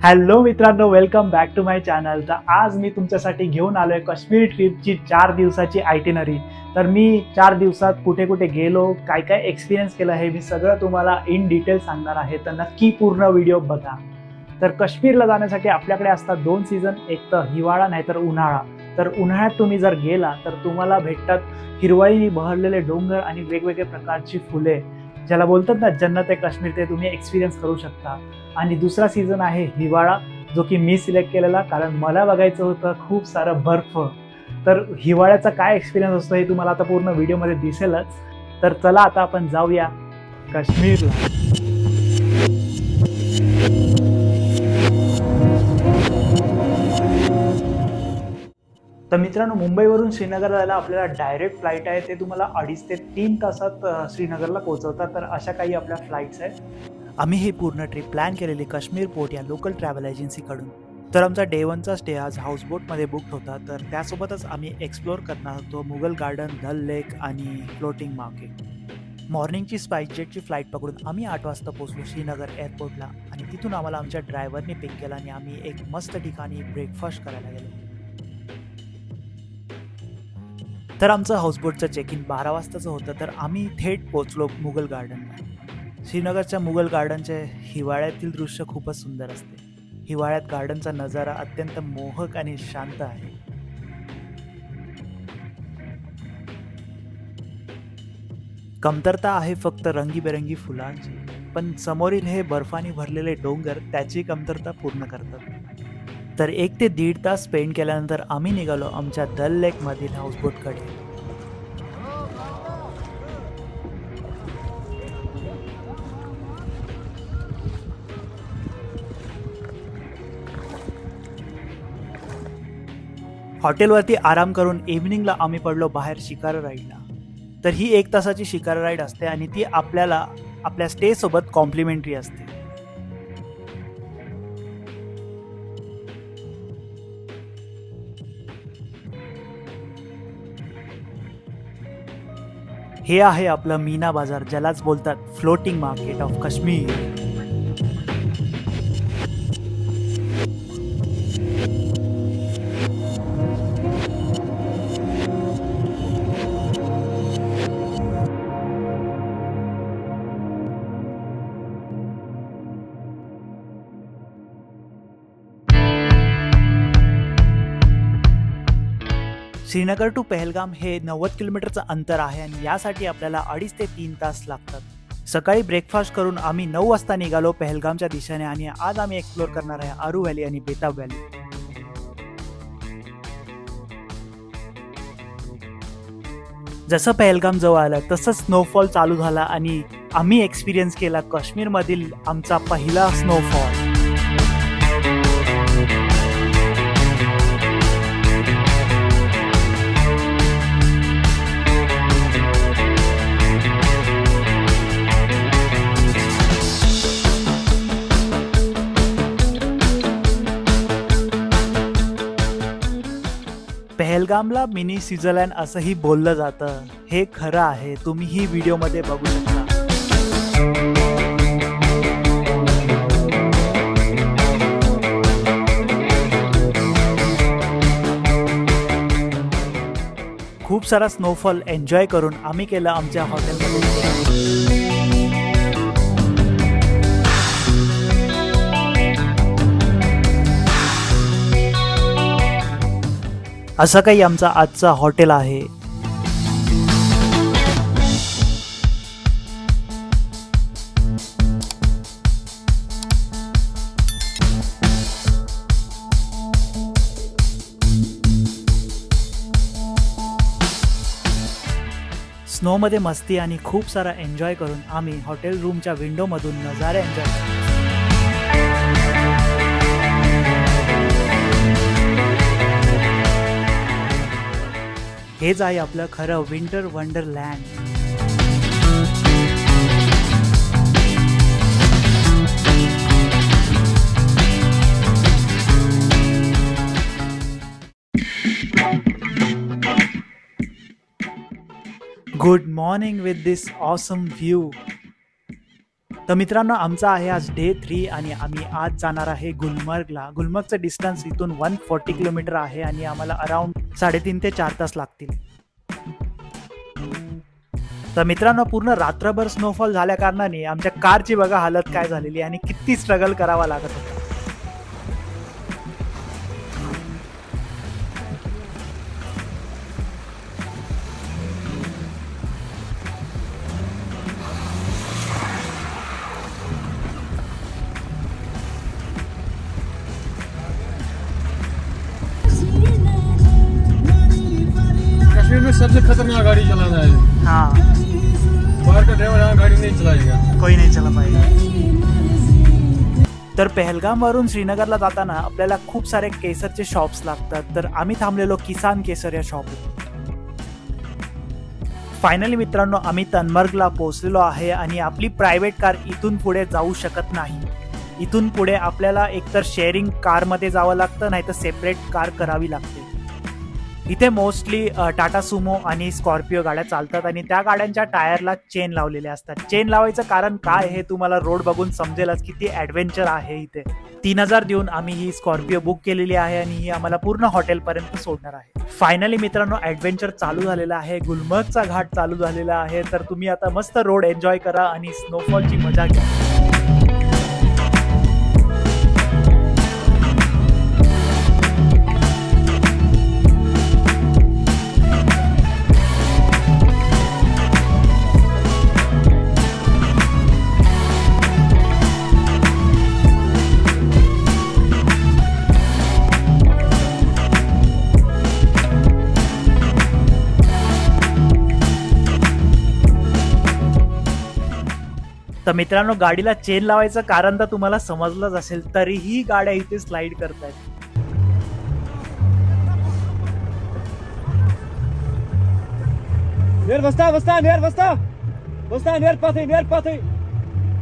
Hello मित्रांनो, welcome back to my channel. तर आज मी तुमच्यासाठी घेऊन आलोय काश्मीर ट्रिपची 4 दिवसाची आयटिनरी। तर मी 4 दिवसात कुठे कुठे गेलो, काय काय एक्सपिरियन्स केलं, हे मी सगळं तुम्हाला इन डिटेल सांगणार आहे। तर नक्की पूर्ण व्हिडिओ बघा। तर काश्मीरला जाण्यासाठी आपल्याकडे असतात 2 सीझन, एक तर हिवाळा नाहीतर उन्हाळा। तर उन्हाळ्यात तुम्ही जर गेला तर तुम्हाला भेटतात हिरवाईने बहरलेले डोंगर आणि वेगवेगळे प्रकारची फुले, ज्याला बोलतात ना जन्नत ए काश्मीर, ते तुम्ही एक्सपिरियन्स करू शकता। आणि दुसरा सीझन आहे हिवाळा, जो की मी सिलेक्ट केलेला, कारण मला बघायचं होतं खूप सारं बर्फ। तर हिवाळ्याचा काय एक्सपिरियन्स असतो हे तुम्हाला आता पूर्ण व्हिडिओमध्ये दिसेलच। तर चला आता आपण जाऊया काश्मीरला। तर मित्रांनो, मुंबईवरून श्रीनगरला जायला आपल्याला डायरेक्ट फ्लाईट आहे, ते तुम्हाला 2.5 ते 3 तासात श्रीनगरला पोहोचवतात। तर अशा काही आपल्या फ्लाईट्स आहेत। आम्ही ही पूर्ण ट्रिप प्लॅन केलेली काश्मीर पोर्ट या लोकल ट्रॅव्हल एजन्सीकडून। तर आमचा डे 1चा स्टे आज हाऊसबोटमध्ये बुक होता। तर त्यासोबतच आम्ही एक्सप्लोअर करणार होतो मुघल गार्डन, डल लेक आणि फ्लोटिंग मार्केट। मॉर्निंगची स्पाइसजेटची फ्लाईट पकडून आम्ही 8 वाजता पोहोचलो श्रीनगर एअरपोर्टला, आणि तिथून आम्हाला आमच्या ड्रायव्हरने पिक केलं आणि आम्ही एक मस्त ठिकाणी ब्रेकफास्ट करायला गेलो। तर आमचं हाऊसबोटचं चेक इन 12 वाजताचं होतं। तर आम्ही थेट पोहोचलो मुघल गार्डनला। श्रीनगरच्या मुघल गार्डनचे हिवाळ्यातील दृश्य खूपच सुंदर असते। हिवाळ्यात गार्डनचा नजारा अत्यंत मोहक आणि शांत आहे। कमतरता आहे फक्त रंगीबेरंगी फुलांची, पण समोरील हे बर्फाने भरलेले डोंगर त्याची कमतरता पूर्ण करतात। तर 1 ते 1.5 तास स्पेंड केल्यानंतर आम्ही निघालो आमच्या डल लेक मधील हाऊसबोटकडे। हॉटेलवरती आराम करून इव्हनिंगला आम्ही पडलो बाहेर शिकारा राईडला। तर ही 1 तासाची शिकारा राईड असते आणि ती आपल्याला आपल्या स्टे सोबत कॉम्प्लिमेंटरी असते। हे आहे आपलं मीना बाजार, ज्यालाच बोलतात floating market of Kashmir. Srinagar to Pahalgam हे 90 किलोमीटरचं अंतर आहे आणि यासाठी आपल्याला 2.5 ते 3 तास लागतात। सकाळी ब्रेकफास्ट करून आम्ही 9 वाजता निघालो पहलगामच्या दिशेने, आणि आज आम्ही एक्सप्लोर करणार आहे आरू व्हॅली आणि बेताब व्हॅली। जसं पहलगाम जवळ आलं तसंच स्नोफॉल चालू झाला आणि आम्ही एक्सपिरियन्स केला काश्मीरमधील आमचा पहिला स्नोफॉल। पहलगामला मिनी स्वित्झर्लंड असंही बोललं जातं। हे खरं आहे, तुम्ही ही व्हिडिओमध्ये बघू शकता। खूप सारा स्नोफॉल एन्जॉय करून आम्ही केलं आमच्या हॉटेलमध्ये। असं काही आमचा आजचा हॉटेल आहे। स्नोमध्ये मस्ती आणि खूप सारा एन्जॉय करून आम्ही हॉटेल रूमच्या विंडोमधून नजारे एन्जॉय करतो। हेच आहे आपलं खरं winter wonderland. Good morning with this awesome view. तर मित्रांनो, आमचा आहे आज डे 3 आणि आम्ही आज जाणार आहे गुलमर्गला. गुलमर्गचं डिस्टन्स इथून 140 किलोमीटर आहे आणि आम्हाला अराउंड 3.5 ते 4 तास लागतील. तर मित्रांनो, पूर्ण रात्रभर स्नोफॉल झाल्या कारणाने आमच्या कारची बघा हालत काय झालेली आणि किती स्ट्रगल करावा लागत होता. कश्मीर में सबसे खतरनाक गाड़ी चलाना है. हाँ, बाहर का ड्राइवर यहाँ गाड़ी नहीं चलाएगा. कोई नाही चला पाहिजे. तर पहलगामवरून श्रीनगरला जाताना आपल्याला खूप सारे केसरचे शॉप्स लागतात. तर आम्ही थांबलेलो किसान केसर या शॉपवर. फायनली मित्रांनो, आम्ही तनमर्गला पोहोचलेलो आहे आणि आपली प्रायव्हेट कार इथून पुढे जाऊ शकत नाही. इथून पुढे आपल्याला एकतर शेअरिंग कारमध्ये जावं लागतं, नाहीतर सेपरेट कार करावी लागते. इथे मोस्टली टाटा सुमो आणि स्कॉर्पिओ गाड्या चालतात आणि त्या गाड्यांच्या टायरला चेन लावलेले असतात. चेन लावायचं कारण काय हे तुम्हाला रोड बघून समजेलच किती ॲडव्हेंचर आहे इथे. 3000 देऊन आम्ही ही स्कॉर्पिओ बुक केलेली आहे आणि ही आम्हाला पूर्ण हॉटेलपर्यंत सोडणार आहे. फायनली मित्रांनो, ॲडव्हेंचर चालू झालेला आहे. गुलमर्गचा घाट चालू झालेला आहे. तर तुम्ही आता मस्त रोड एन्जॉय करा आणि स्नोफॉलची मजा घ्या. तर मित्रांनो, गाडीला चेन लावायचं कारण तर तुम्हाला समजलंच असेल, तरीही गाड्या इथे स्लाइड करतायत. Near basta, near Pathi.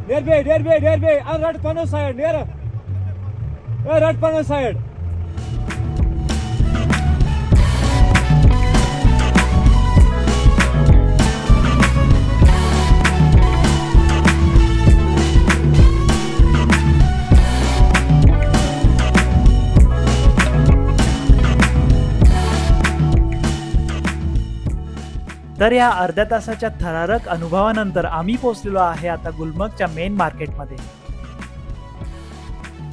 Near be. On right Pano side, near. Right Pano side. तर या अर्ध्या तासाच्या थरारक अनुभवानंतर आम्ही पोहोचलेलो आहे आता गुलमर्गच्या मेन मार्केटमध्ये.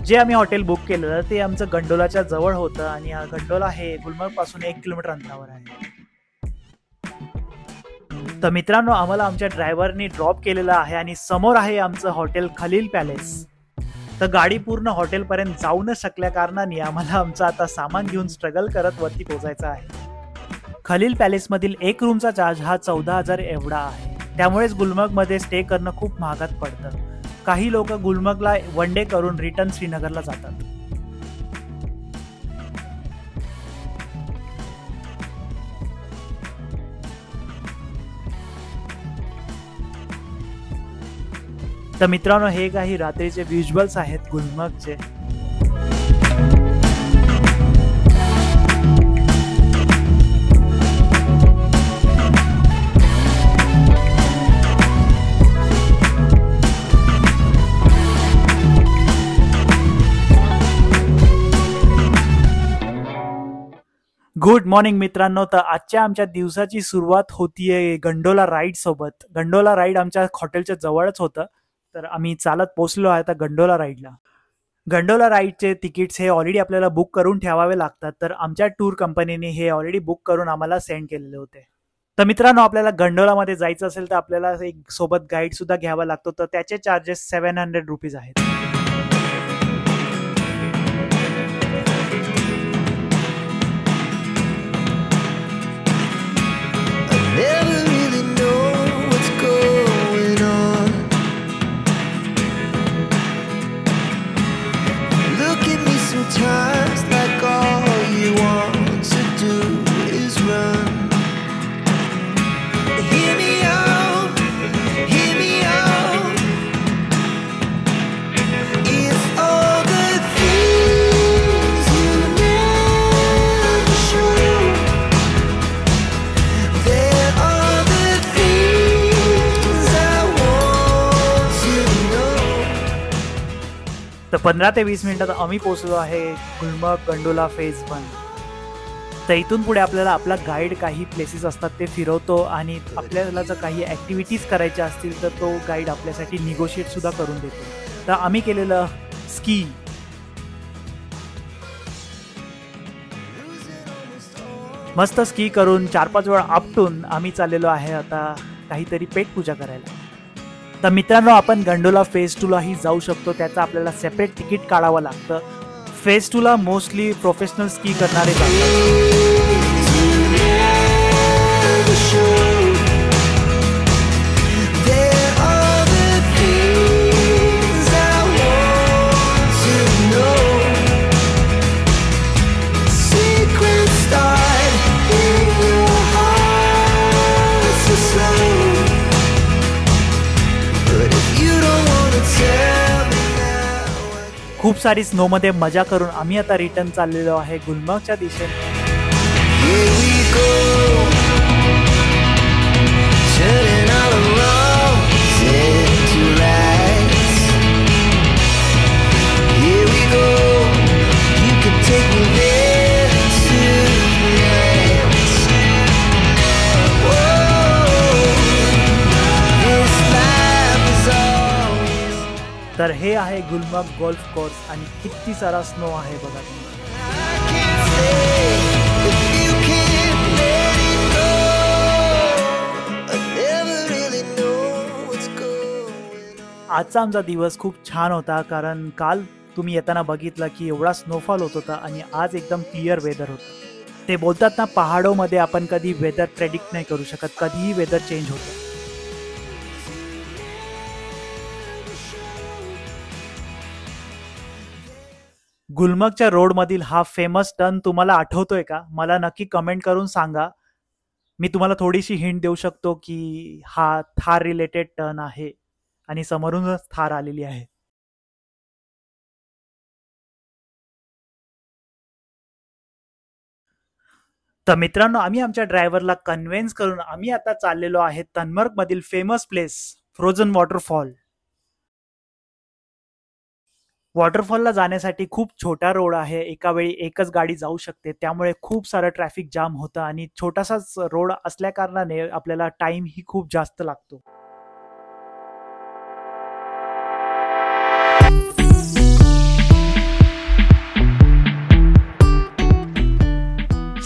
जे आम्ही हॉटेल बुक केलेलं ते आमचं गंडोलाच्या जवळ होतं आणि हा गंडोला हे गुलमर्ग पासून 1 किलोमीटर अंतरावर आहे. तर मित्रांनो, आम्हाला आमच्या ड्रायव्हरनी ड्रॉप केलेलं आहे आणि समोर आहे आमचं हॉटेल खलील पॅलेस. तर गाडी पूर्ण हॉटेलपर्यंत जाऊ न शकल्या कारणाने आम्हाला आमचं आता सामान घेऊन स्ट्रगल करत वरती पोहोचायचं आहे. खलील पॅलेसमधील 1 रूमचा चार्ज हा 14,000 एवढा आहे. त्यामुळेच गुलमर्गमध्ये स्टे करणं खूप महागात पडतं. काही लोक गुलमर्गला 1 डे करून रिटर्न श्रीनगरला जातात. तर मित्रांनो, हे काही रात्रीचे व्हिज्युअल्स आहेत गुलमर्गचे. गुड मॉर्निंग मित्रांनो. तर आजच्या आमच्या दिवसाची सुरुवात होतीये गंडोला राईड सोबत. गंडोला राईड आमच्या हॉटेलच्या जवळच होतं. तर आम्ही चालत पोहोचलो आहे आता गंडोला राईडला. गंडोला राईडचे तिकीट्स हे ऑलरेडी आपल्याला बुक करून ठेवावे लागतात. तर आमच्या टूर कंपनीने हे ऑलरेडी बुक करून आम्हाला सेंड केलेले होते. तर मित्रांनो, आपल्याला गंडोलामध्ये जायचं असेल तर आपल्याला एक सोबत गाईड सुद्धा घ्यावा लागतो. तर त्याचे चार्जेस 700 रुपीज आहेत. Never really know what's going on. Look at me sometimes like all you want to do is run. Hear me out, hear me out. It's all the things you never show. There are the things I want to know. 15 ते 20 मिनिटात आम्ही पोहोचलो आहे Gulmarg gondola phase 1. तर इथून पुढे आपल्याला आपला गाईड काही प्लेसेस असतात ते फिरवतो आणि आपल्याला जर काही ॲक्टिव्हिटीज करायच्या असतील तर तो गाईड आपल्यासाठी निगोशिएटसुद्धा करून देतो. तर आम्ही केलेलं स्की, मस्त स्की करून 4-5 वेळा आपटून आम्ही चाललेलो आहे आता काहीतरी पेटपूजा करायला. तर मित्रांनो, आपण गंडोला फेज 2लाही जाऊ शकतो. त्याचं आपल्याला सेपरेट तिकीट काढावं लागतं. फेज 2ला मोस्टली प्रोफेशनल स्की करणारे जातात. खूप सारी स्नोमध्ये मजा करून आम्ही आता रिटर्न चाललेलो आहे गुलमर्गच्या दिशेने. तर हे आहे गुलमर्ग गोल्फ कोर्स आणि किती सारा स्नो आहे बघा तुम्ही. आजचा आमचा दिवस खूप छान होता, कारण काल तुम्ही येताना बघितलं की एवढा स्नोफॉल होत होता आणि आज एकदम क्लिअर वेदर होतं. ते बोलतात ना, पहाडोमध्ये आपण कधी वेदर प्रेडिक्ट नाही करू शकत, कधीही वेदर चेंज होतं. गुलमर्गच्या रोडमधील हा फेमस टर्न तुम्हाला आठवतोय का? मला नक्की कमेंट करून सांगा. मी तुम्हाला थोडीशी हिंट देऊ शकतो की हा थार रिलेटेड टर्न आहे आणि समोरूनच थार आलेली आहे. तर मित्रांनो, आम्ही आमच्या ड्रायव्हरला कन्व्हिन्स करून आम्ही आता चाललेलो आहे तनमर्ग मधील फेमस प्लेस फ्रोझन वॉटरफॉल. वॉटरफॉलला जाण्यासाठी खूप छोटा रोड आहे, एका वेळी एकच गाडी जाऊ शकते, त्यामुळे खूप सारं ट्रॅफिक जाम होतं आणि छोटासाच रोड असल्या कारणाने आपल्याला टाइम ही खूप जास्त लागतो.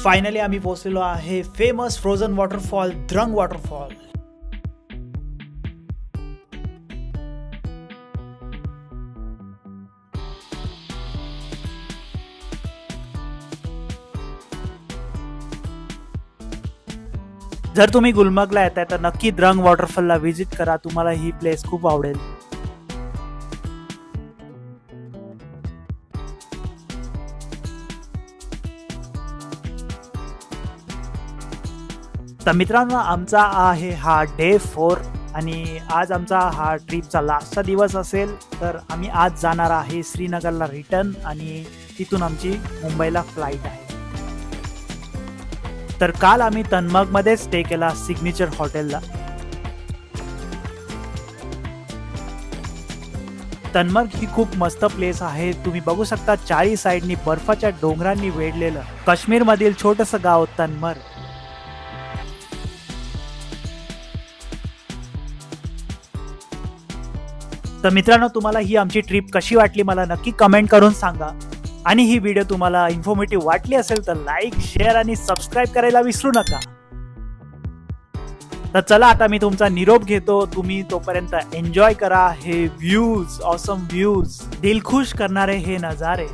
फायनली आम्ही पोहोचलेलो आहे famous frozen waterfall Drang waterfall. जर तुम्ही गुलमर्गला येताय तर नक्की द्रंग वॉटरफॉलला व्हिजिट करा, तुम्हाला ही प्लेस खूप आवडेल. तर मित्रांनो, आमचा आहे हा डे 4 आणि आज आमचा हा ट्रिपचा लास्टचा दिवस असेल. तर आम्ही आज जाणार आहे श्रीनगरला रिटर्न आणि तिथून आमची मुंबईला फ्लाईट आहे. तर काल आम्ही तनमर्गमध्ये स्टे केला सिग्नेचर हॉटेलला. तनमर्ग ही खूप मस्त प्लेस आहे. तुम्ही बघू शकता चारी साईडनी बर्फाच्या डोंगरांनी वेढलेलं काश्मीर मधील छोटंसं गाव तनमर्ग. तर मित्रांनो, तुम्हाला ही आमची ट्रिप कशी वाटली मला नक्की कमेंट करून सांगा. आणि ही व्हिडिओ तुम्हाला इन्फॉर्मेटिव्ह वाटली असेल तर लाईक, शेअर आणि सबस्क्राईब करायला विसरू नका. तर चला, आता मी तुमचा निरोप घेतो. तुम्ही तोपर्यंत एन्जॉय करा हे व्ह्यूज, ऑसम व्ह्यूज, दिल खुश करणारे हे नजारे.